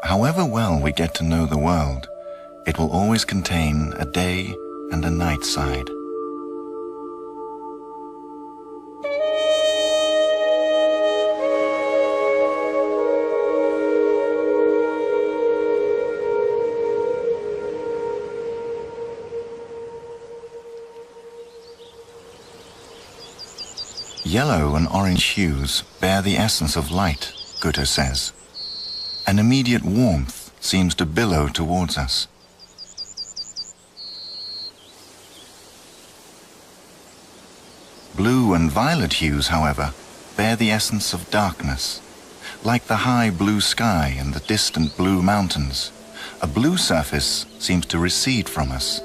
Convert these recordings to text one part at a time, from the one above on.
However well we get to know the world, it will always contain a day and a night side. Yellow and orange hues bear the essence of light, Goethe says. An immediate warmth seems to billow towards us. Blue and violet hues, however, bear the essence of darkness. Like the high blue sky and the distant blue mountains, a blue surface seems to recede from us.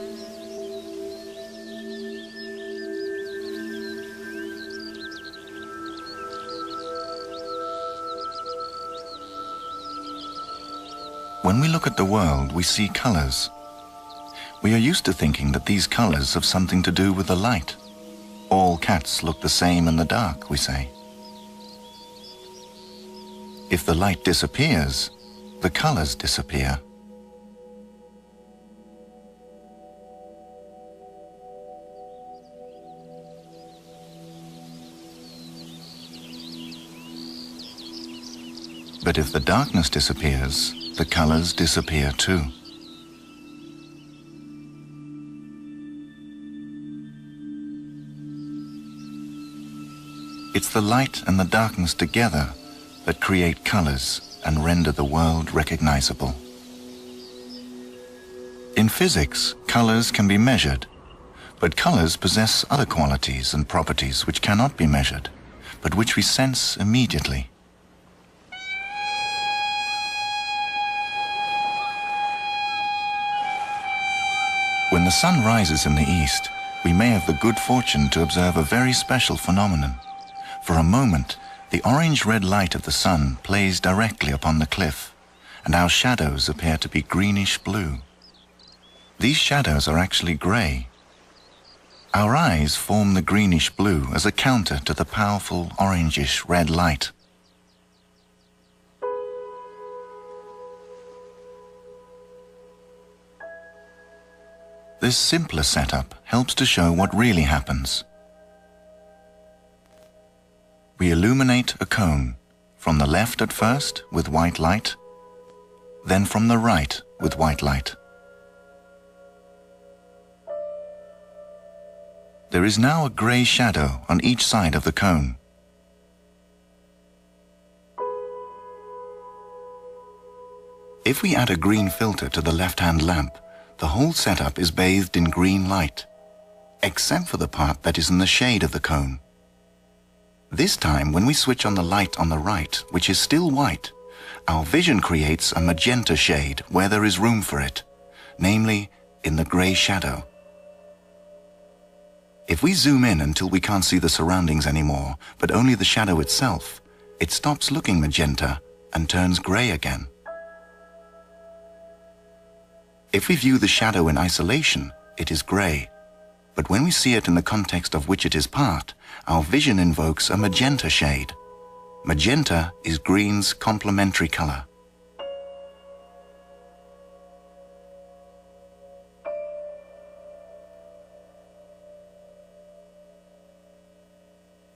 When we look at the world, we see colors. We are used to thinking that these colors have something to do with the light. All cats look the same in the dark, we say. If the light disappears, the colors disappear. But if the darkness disappears, the colors disappear too. It's the light and the darkness together that create colors and render the world recognizable. In physics, colors can be measured, but colors possess other qualities and properties which cannot be measured, but which we sense immediately. When the sun rises in the east, we may have the good fortune to observe a very special phenomenon. For a moment, the orange-red light of the sun plays directly upon the cliff, and our shadows appear to be greenish-blue. These shadows are actually grey. Our eyes form the greenish-blue as a counter to the powerful orangish-red light. This simpler setup helps to show what really happens. We illuminate a cone, from the left at first with white light, then from the right with white light. There is now a grey shadow on each side of the cone. If we add a green filter to the left-hand lamp, the whole setup is bathed in green light, except for the part that is in the shade of the cone. This time, when we switch on the light on the right, which is still white, our vision creates a magenta shade where there is room for it, namely in the grey shadow. If we zoom in until we can't see the surroundings anymore, but only the shadow itself, it stops looking magenta and turns grey again. If we view the shadow in isolation, it is grey, but when we see it in the context of which it is part, our vision invokes a magenta shade. Magenta is green's complementary colour.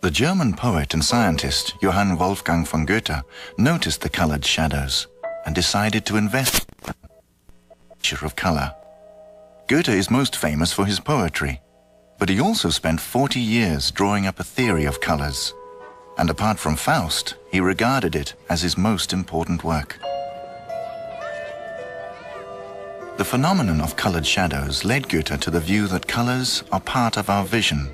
The German poet and scientist JWvGoethe Goethe noticed the coloured shadows and decided to investigate the nature of colour. Goethe is most famous for his poetry, but he also spent 40 years drawing up a theory of colours, and apart from Faust, he regarded it as his most important work. The phenomenon of coloured shadows led Goethe to the view that colours are part of our vision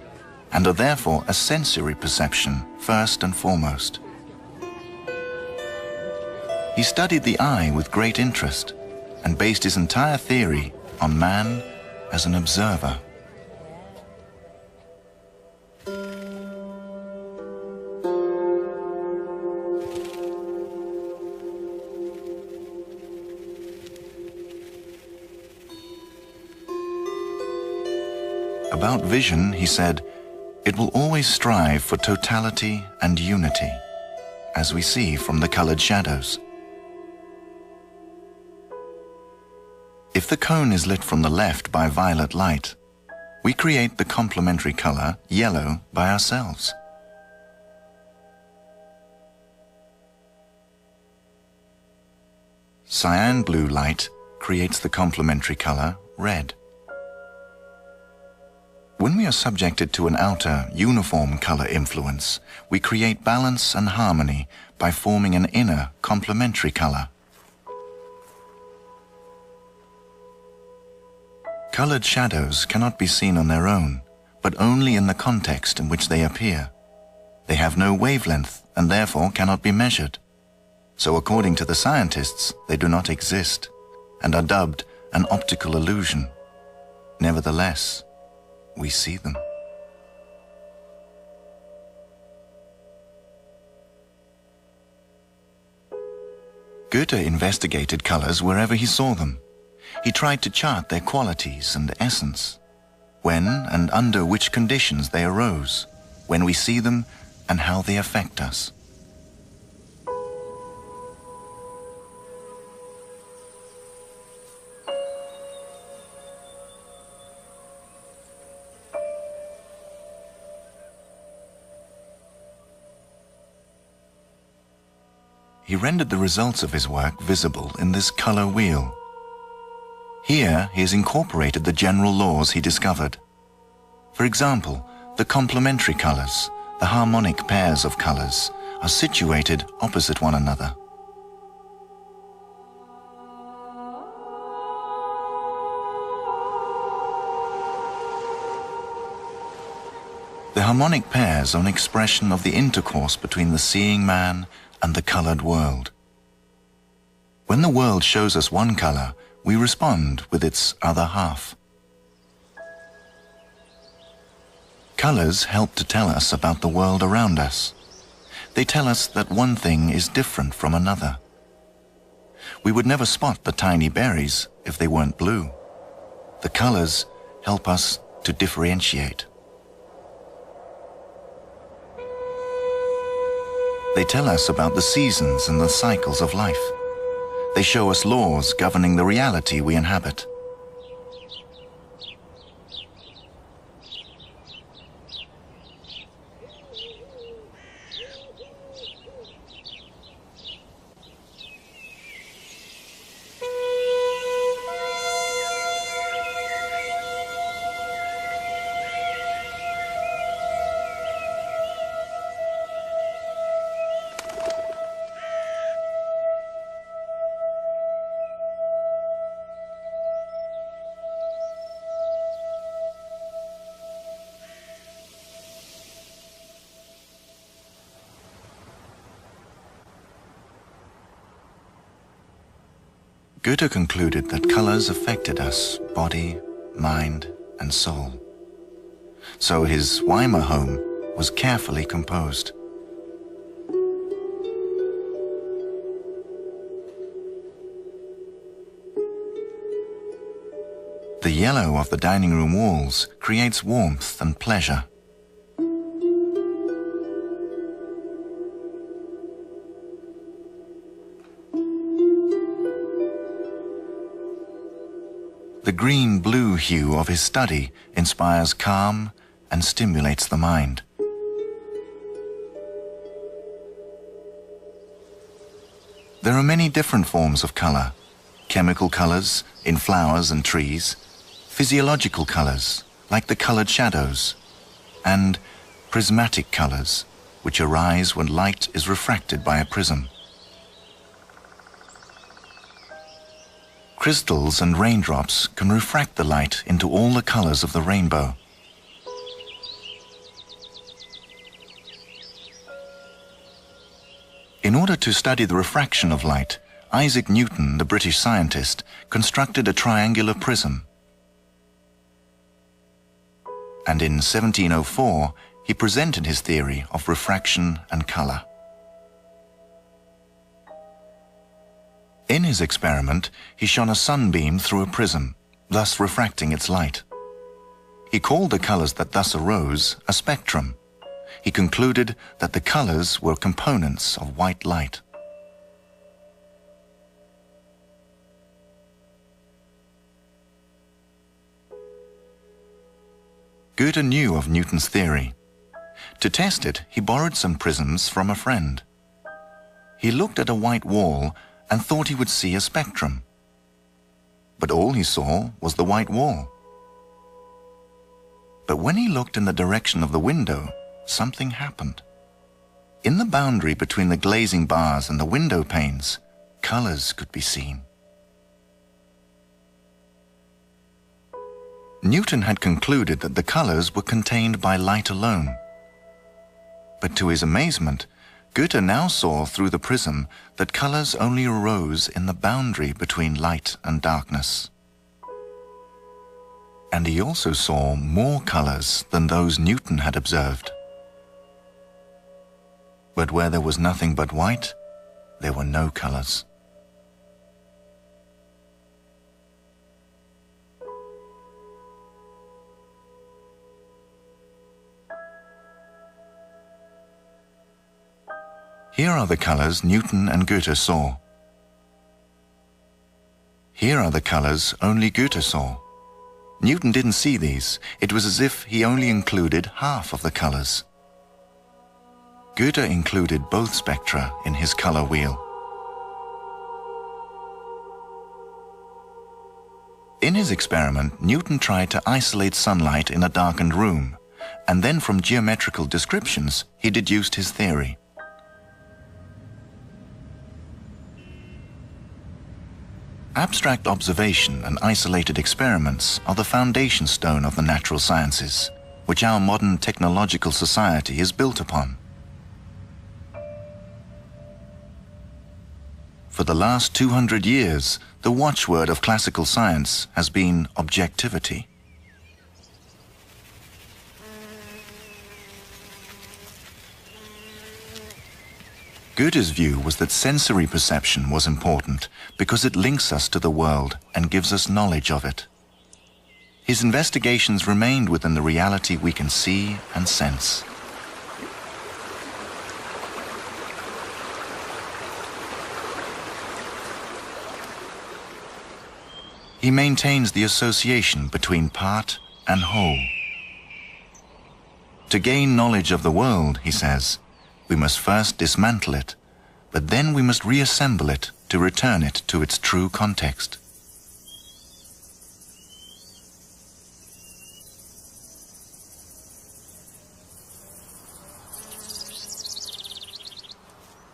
and are therefore a sensory perception first and foremost. He studied the eye with great interest and based his entire theory on man as an observer. About vision, he said, "It will always strive for totality and unity, as we see from the coloured shadows. If the cone is lit from the left by violet light, we create the complementary color yellow by ourselves. Cyan blue light creates the complementary color red. When we are subjected to an outer, uniform color influence, we create balance and harmony by forming an inner, complementary color. Colored shadows cannot be seen on their own, but only in the context in which they appear. They have no wavelength and therefore cannot be measured. So according to the scientists, they do not exist and are dubbed an optical illusion. Nevertheless, we see them. Goethe investigated colors wherever he saw them. He tried to chart their qualities and essence, when and under which conditions they arose, when we see them, and how they affect us. He rendered the results of his work visible in this color wheel. Here he has incorporated the general laws he discovered. For example, the complementary colors, the harmonic pairs of colors, are situated opposite one another. The harmonic pairs are an expression of the intercourse between the seeing man and the colored world. When the world shows us one color, we respond with its other half. Colors help to tell us about the world around us. They tell us that one thing is different from another. We would never spot the tiny berries if they weren't blue. The colors help us to differentiate. They tell us about the seasons and the cycles of life. They show us laws governing the reality we inhabit. Goethe concluded that colors affected us, body, mind, and soul. So his Weimar home was carefully composed. The yellow of the dining room walls creates warmth and pleasure. The green-blue hue of his study inspires calm and stimulates the mind. There are many different forms of color: chemical colors in flowers and trees, physiological colors like the colored shadows, and prismatic colors which arise when light is refracted by a prism. Crystals and raindrops can refract the light into all the colors of the rainbow. In order to study the refraction of light, Isaac Newton, the British scientist, constructed a triangular prism. And in 1704, he presented his theory of refraction and color. In his experiment, he shone a sunbeam through a prism, thus refracting its light. He called the colors that thus arose a spectrum. He concluded that the colors were components of white light. Goethe knew of Newton's theory. To test it, he borrowed some prisms from a friend. He looked at a white wall and thought he would see a spectrum. But all he saw was the white wall. But when he looked in the direction of the window, something happened. In the boundary between the glazing bars and the window panes, colors could be seen. Newton had concluded that the colors were contained by light alone. But to his amazement, Goethe now saw through the prism that colors only arose in the boundary between light and darkness. And he also saw more colors than those Newton had observed. But where there was nothing but white, there were no colors. Here are the colors Newton and Goethe saw. Here are the colors only Goethe saw. Newton didn't see these. It was as if he only included half of the colors. Goethe included both spectra in his color wheel. In his experiment, Newton tried to isolate sunlight in a darkened room, and then from geometrical descriptions, he deduced his theory. Abstract observation and isolated experiments are the foundation stone of the natural sciences, which our modern technological society is built upon. For the last 200 years, the watchword of classical science has been objectivity. Goethe's view was that sensory perception was important because it links us to the world and gives us knowledge of it. His investigations remained within the reality we can see and sense. He maintains the association between part and whole. To gain knowledge of the world, he says, we must first dismantle it, but then we must reassemble it to return it to its true context.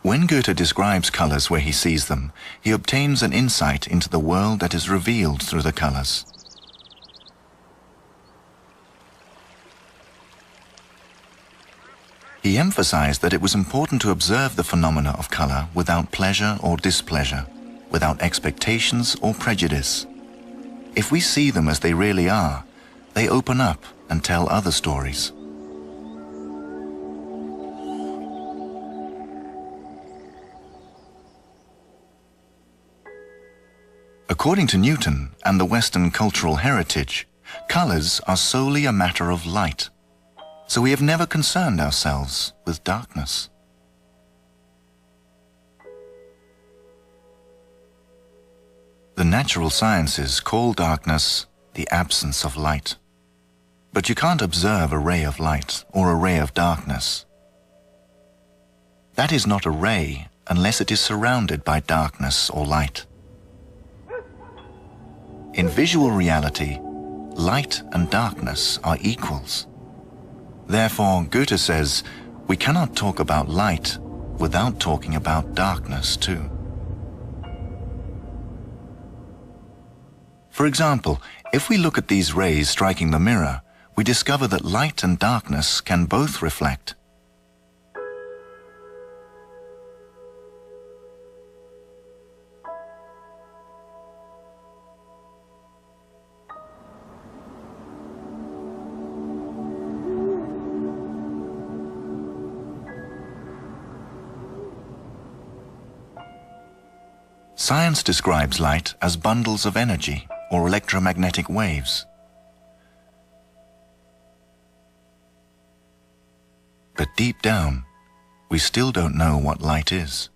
When Goethe describes colors where he sees them, he obtains an insight into the world that is revealed through the colors. He emphasized that it was important to observe the phenomena of color without pleasure or displeasure, without expectations or prejudice. If we see them as they really are, they open up and tell other stories. According to Newton and the Western cultural heritage, colors are solely a matter of light. So we have never concerned ourselves with darkness. The natural sciences call darkness the absence of light. But you can't observe a ray of light or a ray of darkness. That is not a ray unless it is surrounded by darkness or light. In visual reality, light and darkness are equals. Therefore, Goethe says, we cannot talk about light without talking about darkness too. For example, if we look at these rays striking the mirror, we discover that light and darkness can both reflect. Science describes light as bundles of energy or electromagnetic waves. But deep down, we still don't know what light is.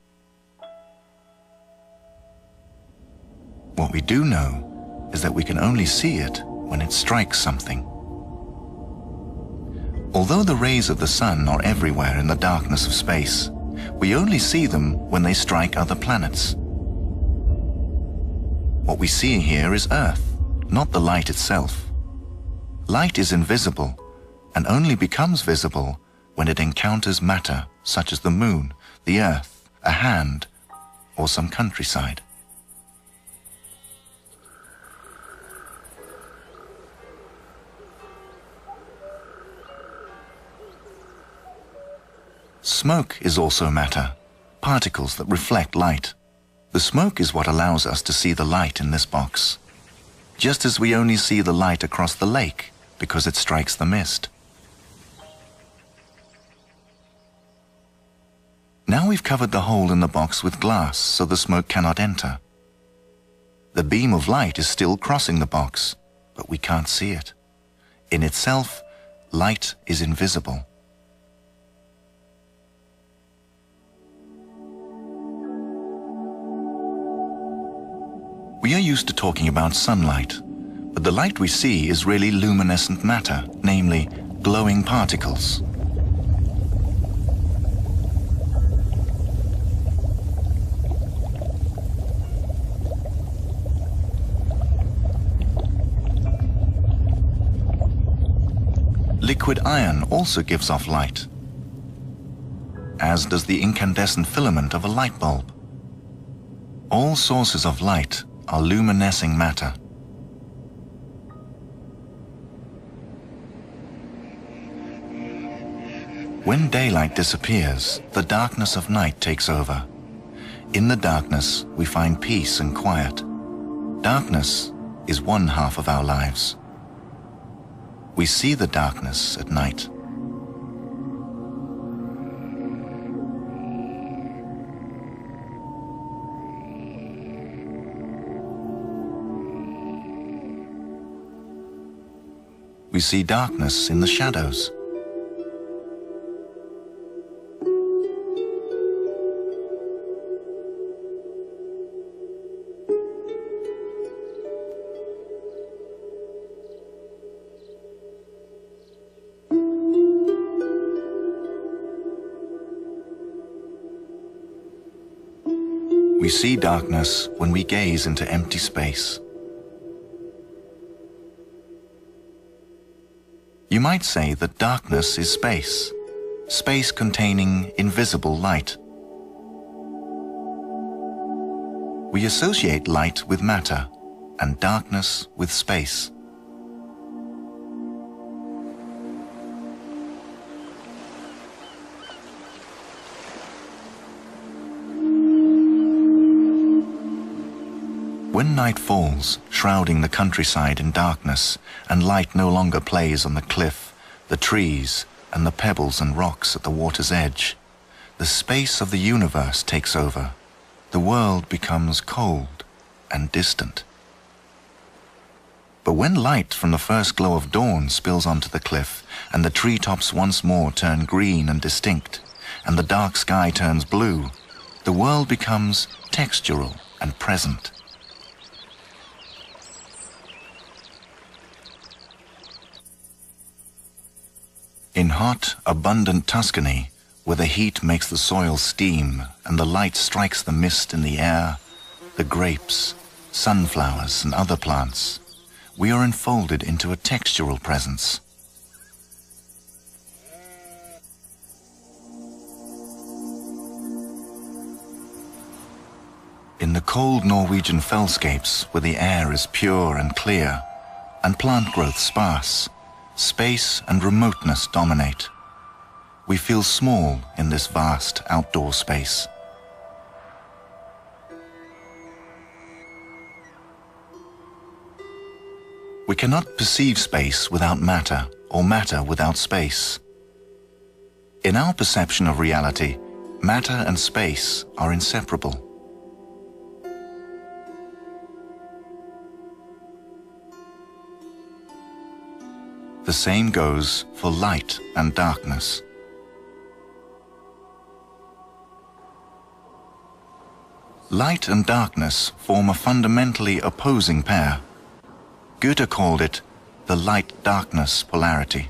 What we do know is that we can only see it when it strikes something. Although the rays of the sun are everywhere in the darkness of space, we only see them when they strike other planets. What we see here is Earth, not the light itself. Light is invisible and only becomes visible when it encounters matter such as the moon, the Earth, a hand, or some countryside. Smoke is also matter, particles that reflect light. The smoke is what allows us to see the light in this box, just as we only see the light across the lake because it strikes the mist. Now we've covered the hole in the box with glass so the smoke cannot enter. The beam of light is still crossing the box, but we can't see it. In itself, light is invisible. We are used to talking about sunlight, but the light we see is really luminescent matter, namely glowing particles. Liquid iron also gives off light, as does the incandescent filament of a light bulb. All sources of light are luminescing matter. When daylight disappears, the darkness of night takes over. In the darkness, we find peace and quiet. Darkness is one half of our lives. We see the darkness at night. We see darkness in the shadows. We see darkness when we gaze into empty space. You might say that darkness is space, space containing invisible light. We associate light with matter and darkness with space. When night falls, shrouding the countryside in darkness, and light no longer plays on the cliff, the trees, and the pebbles and rocks at the water's edge, the space of the universe takes over. The world becomes cold and distant. But when light from the first glow of dawn spills onto the cliff, and the treetops once more turn green and distinct, and the dark sky turns blue, the world becomes textural and present. In hot, abundant Tuscany, where the heat makes the soil steam and the light strikes the mist in the air, the grapes, sunflowers, and other plants, we are enfolded into a textural presence. In the cold Norwegian fellscapes, where the air is pure and clear, and plant growth sparse, space and remoteness dominate. We feel small in this vast outdoor space. We cannot perceive space without matter, or matter without space. In our perception of reality, matter and space are inseparable. The same goes for light and darkness. Light and darkness form a fundamentally opposing pair. Goethe called it the light-darkness polarity.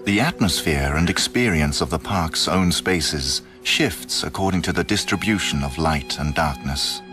The atmosphere and experience of the park's own spaces shifts according to the distribution of light and darkness.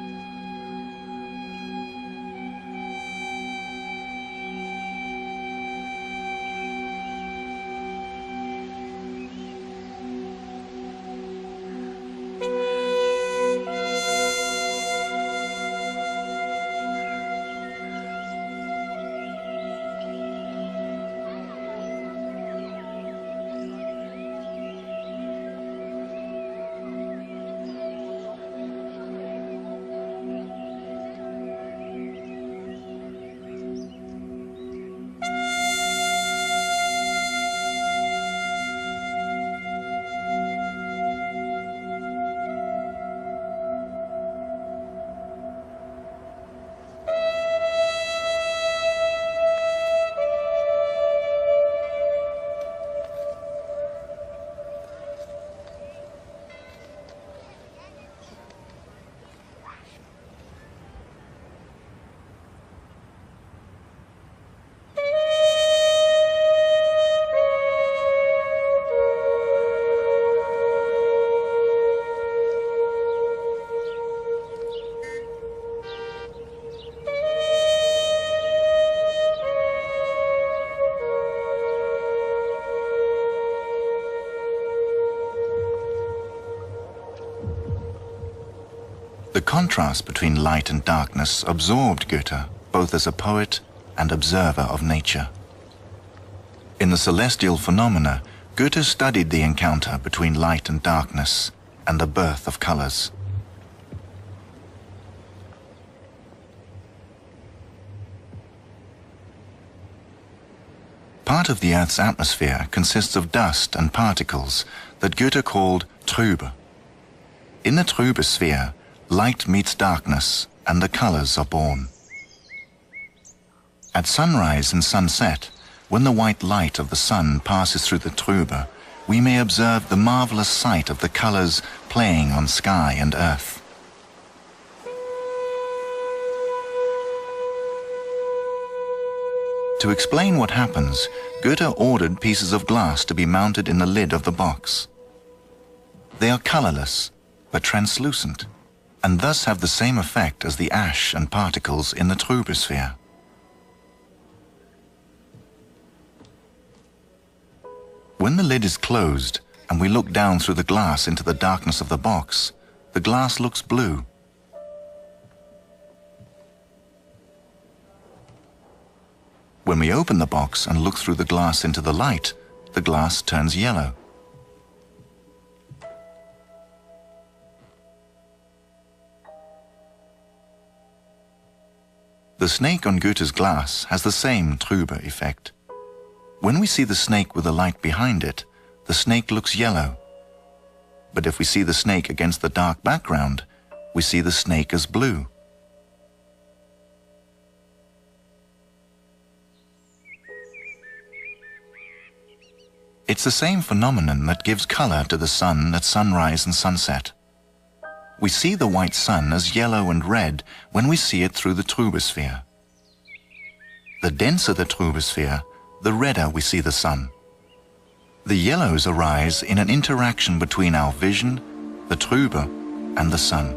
The contrast between light and darkness absorbed Goethe, both as a poet and observer of nature. In the celestial phenomena, Goethe studied the encounter between light and darkness and the birth of colors. Part of the Earth's atmosphere consists of dust and particles that Goethe called Trübe. In the Trübe sphere, light meets darkness and the colors are born. At sunrise and sunset, when the white light of the sun passes through the Trübe, we may observe the marvelous sight of the colors playing on sky and earth. To explain what happens, Goethe ordered pieces of glass to be mounted in the lid of the box. They are colorless, but translucent, and thus have the same effect as the ash and particles in the Trübe sphere. When the lid is closed and we look down through the glass into the darkness of the box, the glass looks blue. When we open the box and look through the glass into the light, the glass turns yellow. The snake on Goethe's glass has the same Trübe effect. When we see the snake with the light behind it, the snake looks yellow. But if we see the snake against the dark background, we see the snake as blue. It's the same phenomenon that gives color to the sun at sunrise and sunset. We see the white sun as yellow and red when we see it through the Trübe sphere. The denser the Trübe sphere, the redder we see the sun. The yellows arise in an interaction between our vision, the Trübe, and the sun.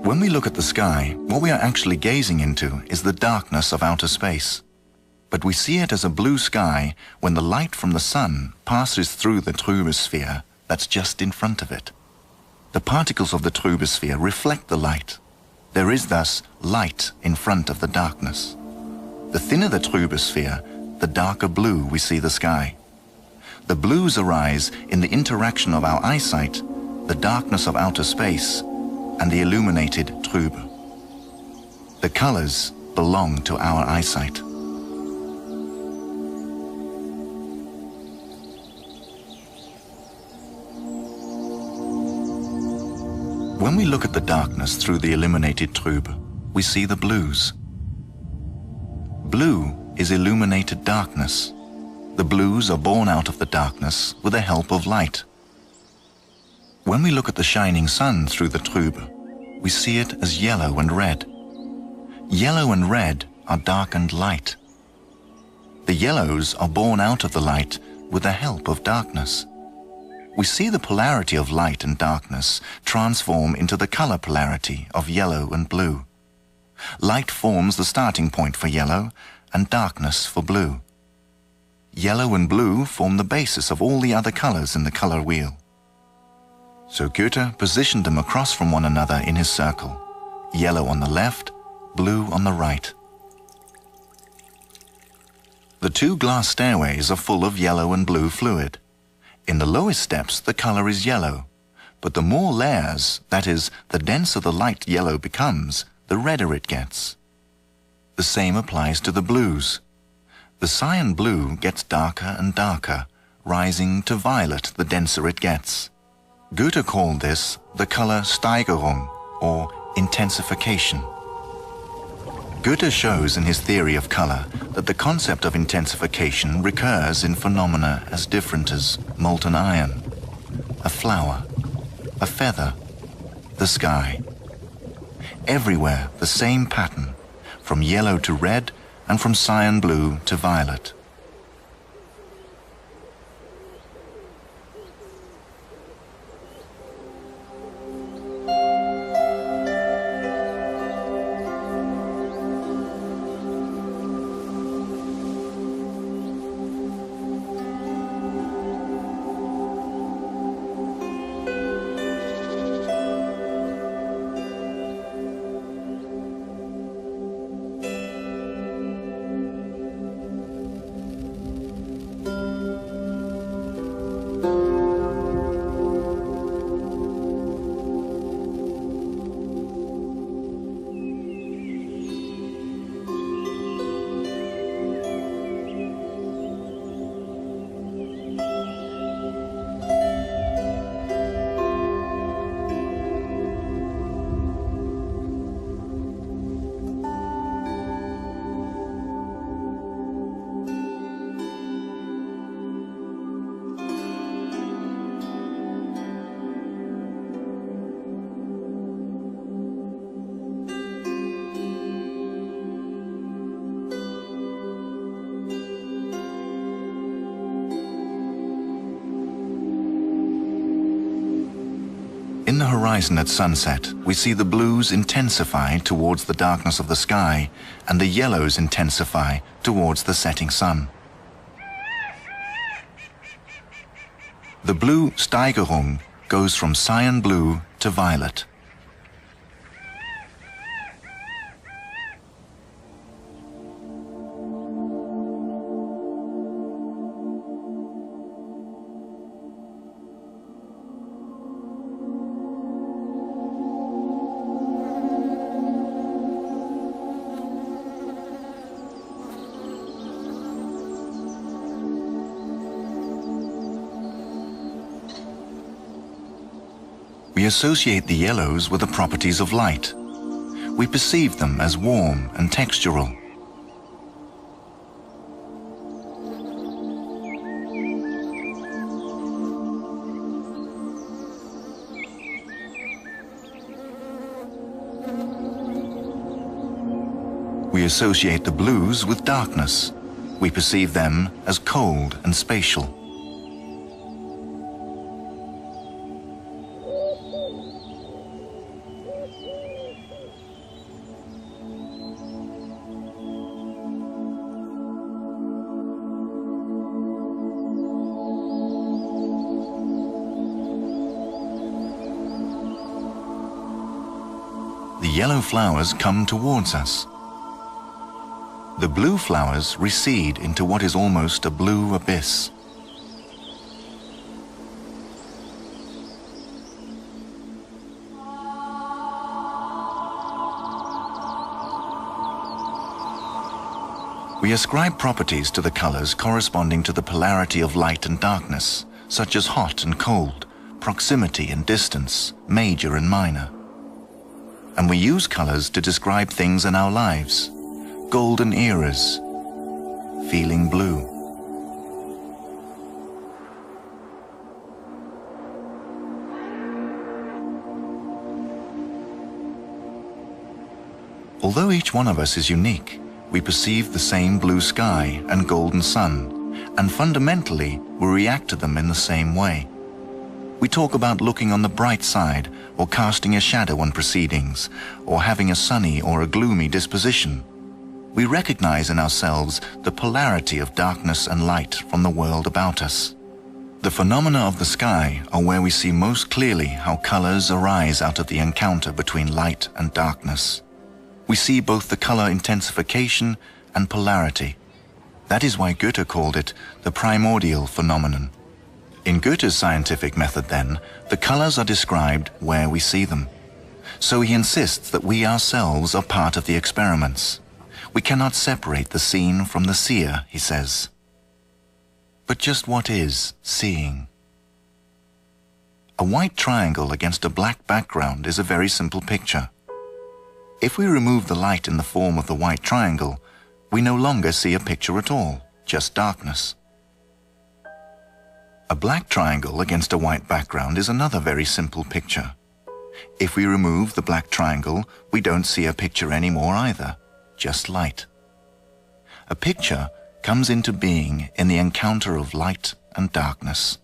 When we look at the sky, what we are actually gazing into is the darkness of outer space. But we see it as a blue sky when the light from the sun passes through the Trübe sphere that's just in front of it. The particles of the Trübe sphere reflect the light. There is thus light in front of the darkness. The thinner the Trübe sphere, the darker blue we see the sky. The blues arise in the interaction of our eyesight, the darkness of outer space, and the illuminated Trübe. The colors belong to our eyesight. When we look at the darkness through the illuminated Trübe, we see the blues. Blue is illuminated darkness. The blues are born out of the darkness with the help of light. When we look at the shining sun through the Trübe, we see it as yellow and red. Yellow and red are darkened light. The yellows are born out of the light with the help of darkness. We see the polarity of light and darkness transform into the color polarity of yellow and blue. Light forms the starting point for yellow and darkness for blue. Yellow and blue form the basis of all the other colors in the color wheel. So Goethe positioned them across from one another in his circle, yellow on the left, blue on the right. The two glass stairways are full of yellow and blue fluid. In the lowest steps, the color is yellow, but the more layers, that is, the denser the light yellow becomes, the redder it gets. The same applies to the blues. The cyan blue gets darker and darker, rising to violet the denser it gets. Goethe called this the color Steigerung, or intensification. Goethe shows in his theory of color that the concept of intensification recurs in phenomena as different as molten iron, a flower, a feather, the sky. Everywhere the same pattern, from yellow to red and from cyan blue to violet. In the horizon at sunset, we see the blues intensify towards the darkness of the sky and the yellows intensify towards the setting sun. The blue Steigerung goes from cyan blue to violet. We associate the yellows with the properties of light. We perceive them as warm and textural. We associate the blues with darkness. We perceive them as cold and spatial. The yellow flowers come towards us. The blue flowers recede into what is almost a blue abyss. We ascribe properties to the colors corresponding to the polarity of light and darkness, such as hot and cold, proximity and distance, major and minor. And we use colors to describe things in our lives. Golden eras, feeling blue. Although each one of us is unique, we perceive the same blue sky and golden sun, and fundamentally we react to them in the same way. We talk about looking on the bright side, or casting a shadow on proceedings, or having a sunny or a gloomy disposition. We recognize in ourselves the polarity of darkness and light from the world about us. The phenomena of the sky are where we see most clearly how colors arise out of the encounter between light and darkness. We see both the color intensification and polarity. That is why Goethe called it the primordial phenomenon. In Goethe's scientific method, then, the colors are described where we see them. So he insists that we ourselves are part of the experiments. We cannot separate the seen from the seer, he says. But just what is seeing? A white triangle against a black background is a very simple picture. If we remove the light in the form of the white triangle, we no longer see a picture at all, just darkness. A black triangle against a white background is another very simple picture. If we remove the black triangle, we don't see a picture anymore either, just light. A picture comes into being in the encounter of light and darkness.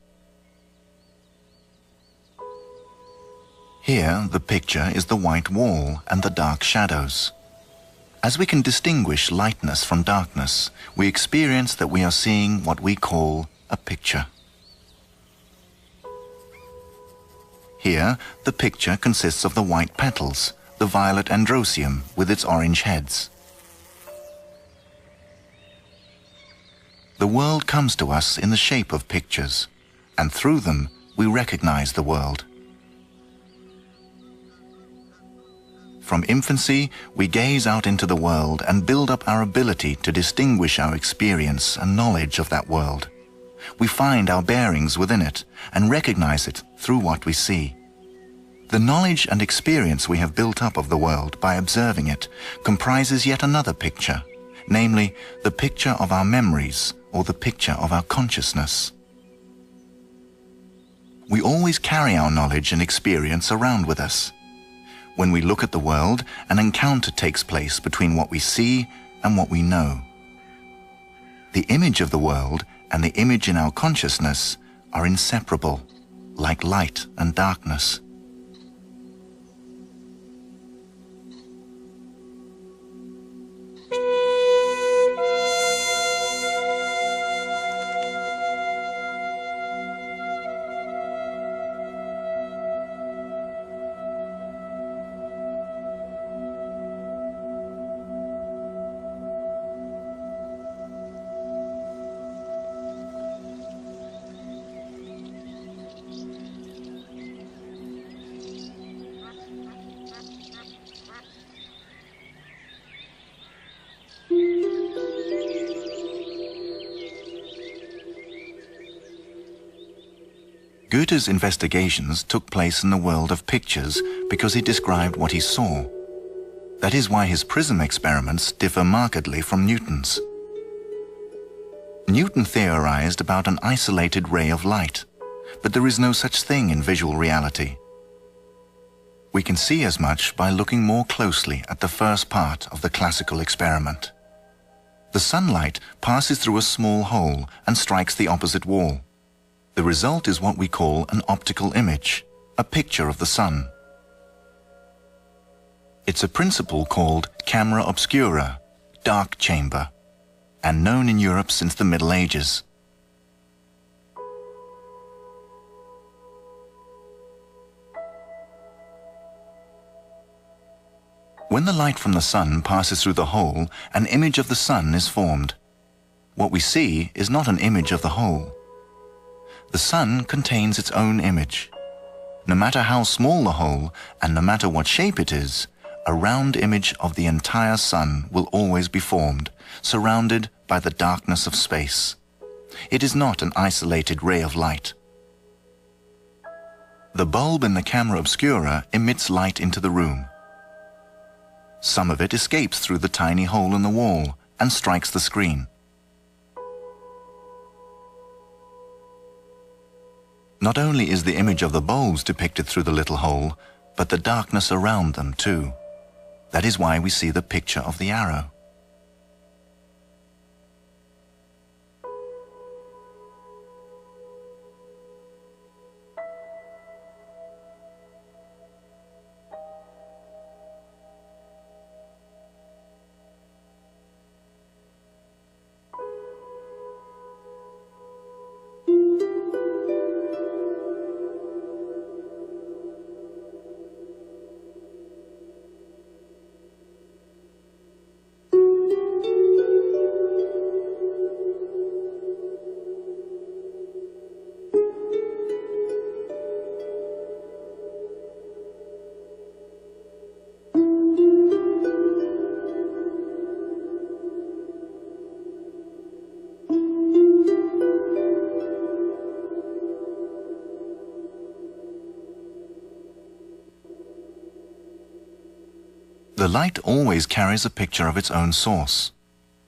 Here, the picture is the white wall and the dark shadows. As we can distinguish lightness from darkness, we experience that we are seeing what we call a picture. Here, the picture consists of the white petals, the violet androecium with its orange heads. The world comes to us in the shape of pictures, and through them we recognize the world. From infancy, we gaze out into the world and build up our ability to distinguish our experience and knowledge of that world. We find our bearings within it and recognize it through what we see. The knowledge and experience we have built up of the world by observing it comprises yet another picture, namely the picture of our memories or the picture of our consciousness. We always carry our knowledge and experience around with us. When we look at the world, an encounter takes place between what we see and what we know. The image of the world and the image in our consciousness are inseparable, like light and darkness. Goethe's investigations took place in the world of pictures because he described what he saw. That is why his prism experiments differ markedly from Newton's. Newton theorized about an isolated ray of light, but there is no such thing in visual reality. We can see as much by looking more closely at the first part of the classical experiment. The sunlight passes through a small hole and strikes the opposite wall. The result is what we call an optical image, a picture of the sun. It's a principle called camera obscura, dark chamber, and known in Europe since the Middle Ages. When the light from the sun passes through the hole, an image of the sun is formed. What we see is not an image of the whole. The sun contains its own image. No matter how small the hole, and no matter what shape it is, a round image of the entire sun will always be formed, surrounded by the darkness of space. It is not an isolated ray of light. The bulb in the camera obscura emits light into the room. Some of it escapes through the tiny hole in the wall and strikes the screen. Not only is the image of the bulbs depicted through the little hole, but the darkness around them too. That is why we see the picture of the arrow. The light always carries a picture of its own source.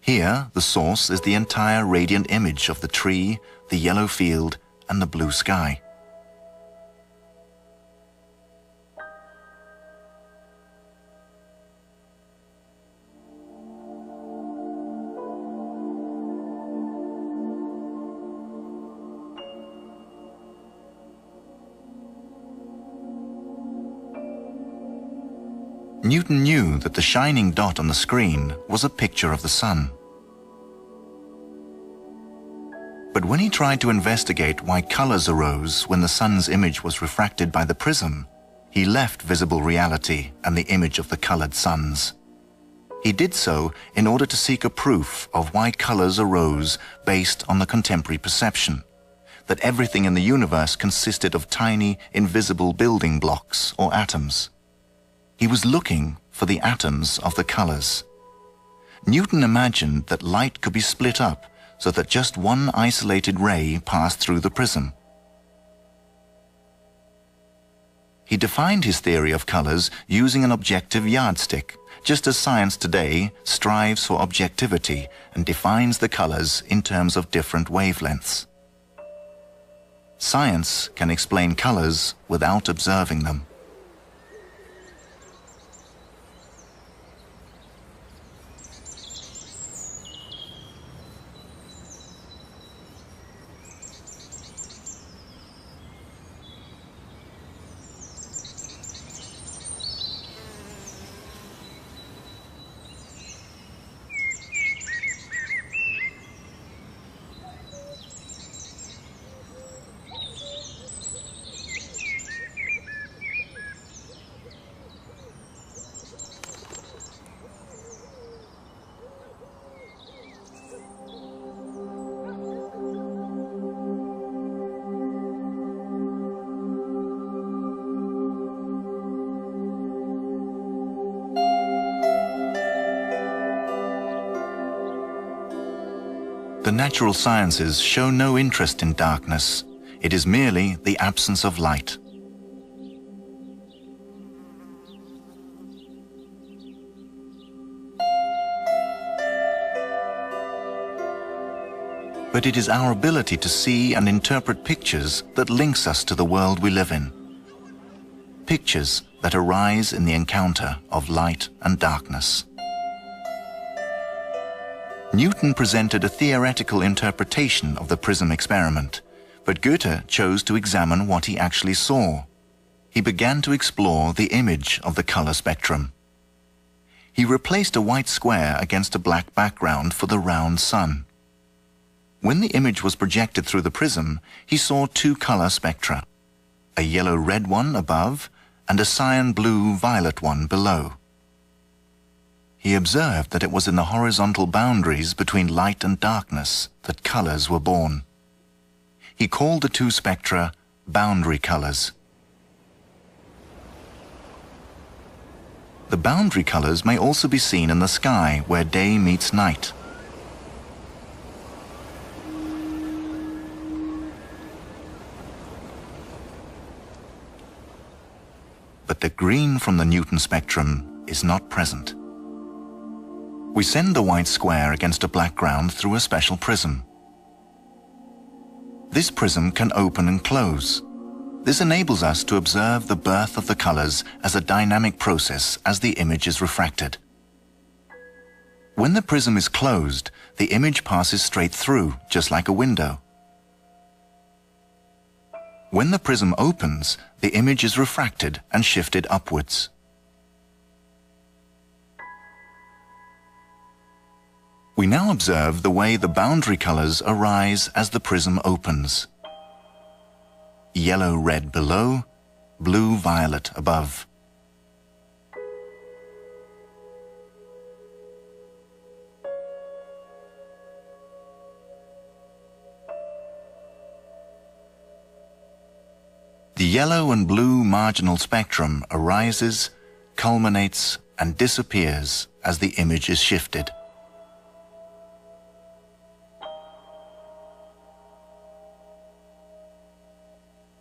Here, the source is the entire radiant image of the tree, the yellow field, and the blue sky. Newton knew that the shining dot on the screen was a picture of the sun. But when he tried to investigate why colors arose when the sun's image was refracted by the prism, he left visible reality and the image of the colored suns. He did so in order to seek a proof of why colors arose based on the contemporary perception, that everything in the universe consisted of tiny, invisible building blocks or atoms. He was looking for the atoms of the colors. Newton imagined that light could be split up so that just one isolated ray passed through the prism. He defined his theory of colors using an objective yardstick, just as science today strives for objectivity and defines the colors in terms of different wavelengths. Science can explain colors without observing them. The natural sciences show no interest in darkness. It is merely the absence of light. But it is our ability to see and interpret pictures that links us to the world we live in. Pictures that arise in the encounter of light and darkness. Newton presented a theoretical interpretation of the prism experiment, but Goethe chose to examine what he actually saw. He began to explore the image of the color spectrum. He replaced a white square against a black background for the round sun. When the image was projected through the prism, he saw two color spectra, a yellow-red one above and a cyan-blue-violet one below. He observed that it was in the horizontal boundaries between light and darkness that colors were born. He called the two spectra boundary colors. The boundary colors may also be seen in the sky where day meets night. But the green from the Newton spectrum is not present. We send the white square against a black ground through a special prism. This prism can open and close. This enables us to observe the birth of the colors as a dynamic process as the image is refracted. When the prism is closed, the image passes straight through, just like a window. When the prism opens, the image is refracted and shifted upwards. We now observe the way the boundary colors arise as the prism opens. Yellow-red below, blue-violet above. The yellow and blue marginal spectrum arises, culminates, and disappears as the image is shifted.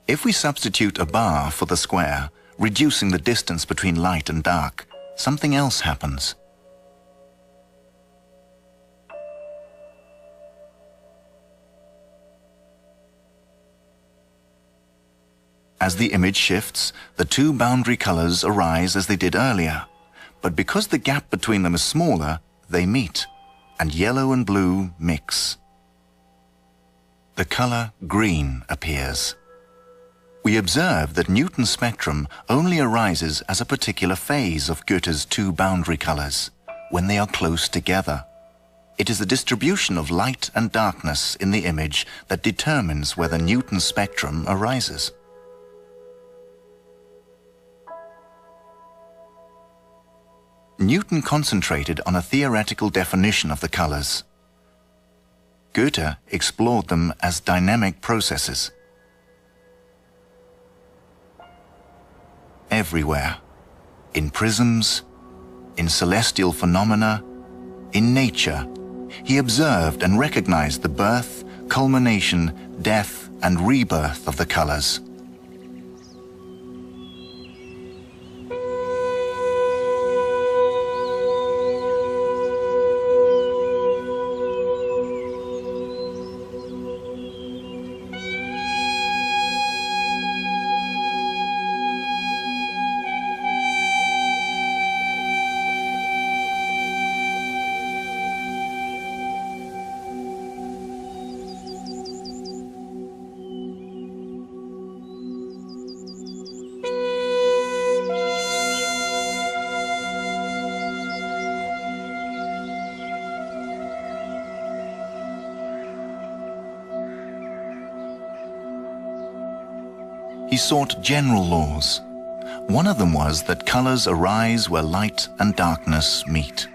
If we substitute a bar for the square, reducing the distance between light and dark, something else happens. As the image shifts, the two boundary colors arise as they did earlier, but because the gap between them is smaller, they meet, and yellow and blue mix. The color green appears. We observe that Newton's spectrum only arises as a particular phase of Goethe's two boundary colors, when they are close together. It is the distribution of light and darkness in the image that determines whether Newton's spectrum arises. Newton concentrated on a theoretical definition of the colors. Goethe explored them as dynamic processes. Everywhere, in prisms, in celestial phenomena, in nature, he observed and recognized the birth, culmination, death, and rebirth of the colors. He sought general laws. One of them was that colors arise where light and darkness meet.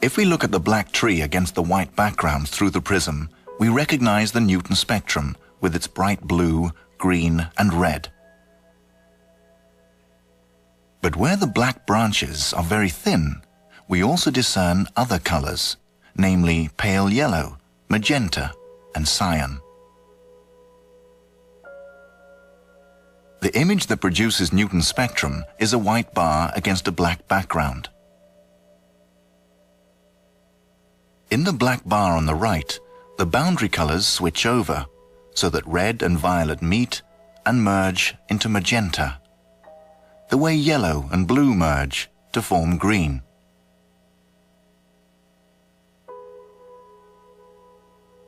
If we look at the black tree against the white background through the prism, we recognize the Newton spectrum with its bright blue, green, and red. But where the black branches are very thin, we also discern other colors, namely pale yellow, magenta, and cyan. The image that produces Newton's spectrum is a white bar against a black background. In the black bar on the right, the boundary colors switch over, so that red and violet meet and merge into magenta, the way yellow and blue merge to form green.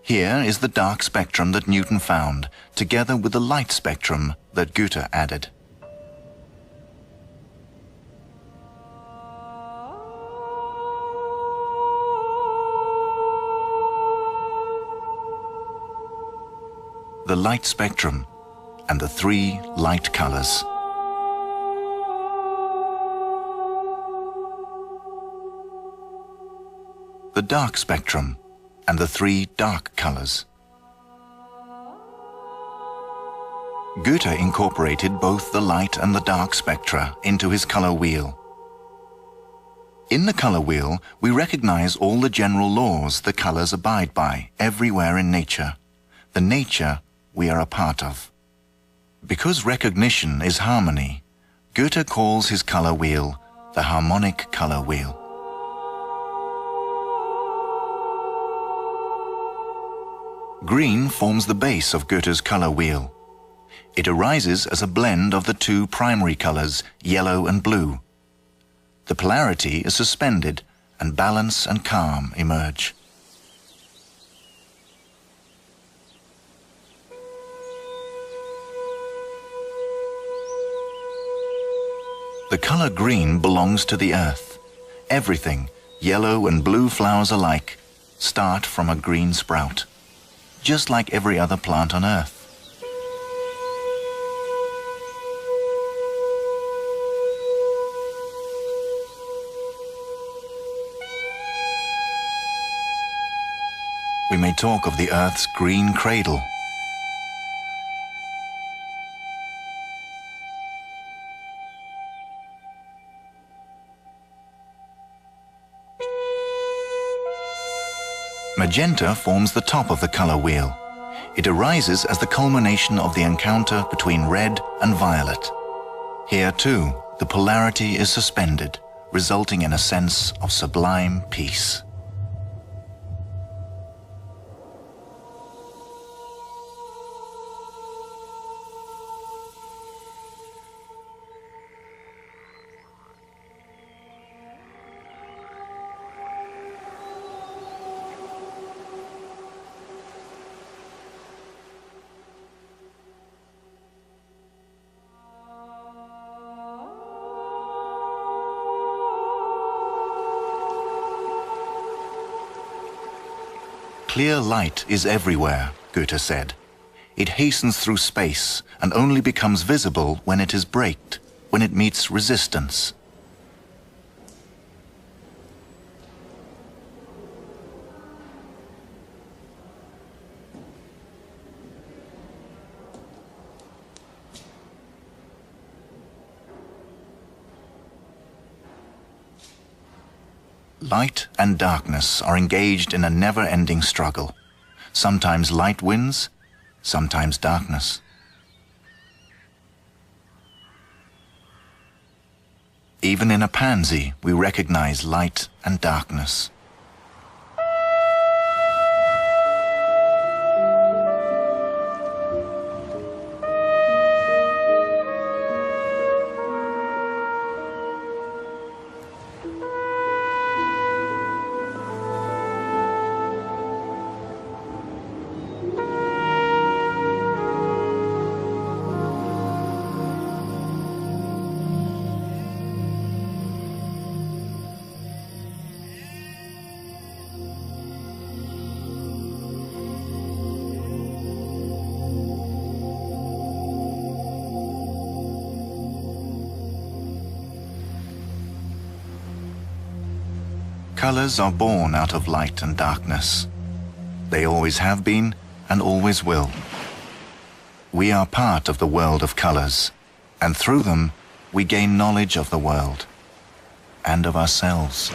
Here is the dark spectrum that Newton found, together with the light spectrum that Goethe added. The light spectrum and the three light colors. The dark spectrum and the three dark colors. Goethe incorporated both the light and the dark spectra into his color wheel. In the color wheel, we recognize all the general laws the colors abide by everywhere in nature, the nature we are a part of. Because recognition is harmony, Goethe calls his color wheel the harmonic color wheel. Green forms the base of Goethe's color wheel. It arises as a blend of the two primary colors, yellow and blue. The polarity is suspended, and balance and calm emerge. The color green belongs to the earth. Everything, yellow and blue flowers alike, start from a green sprout, just like every other plant on earth. We may talk of the earth's green cradle. Magenta forms the top of the color wheel. It arises as the culmination of the encounter between red and violet. Here, too, the polarity is suspended, resulting in a sense of sublime peace. Clear light is everywhere, Goethe said. It hastens through space and only becomes visible when it is braked, when it meets resistance. Light and darkness are engaged in a never-ending struggle. Sometimes light wins, sometimes darkness. Even in a pansy, we recognize light and darkness. Colors are born out of light and darkness. They always have been and always will. We are part of the world of colors, and through them we gain knowledge of the world and of ourselves.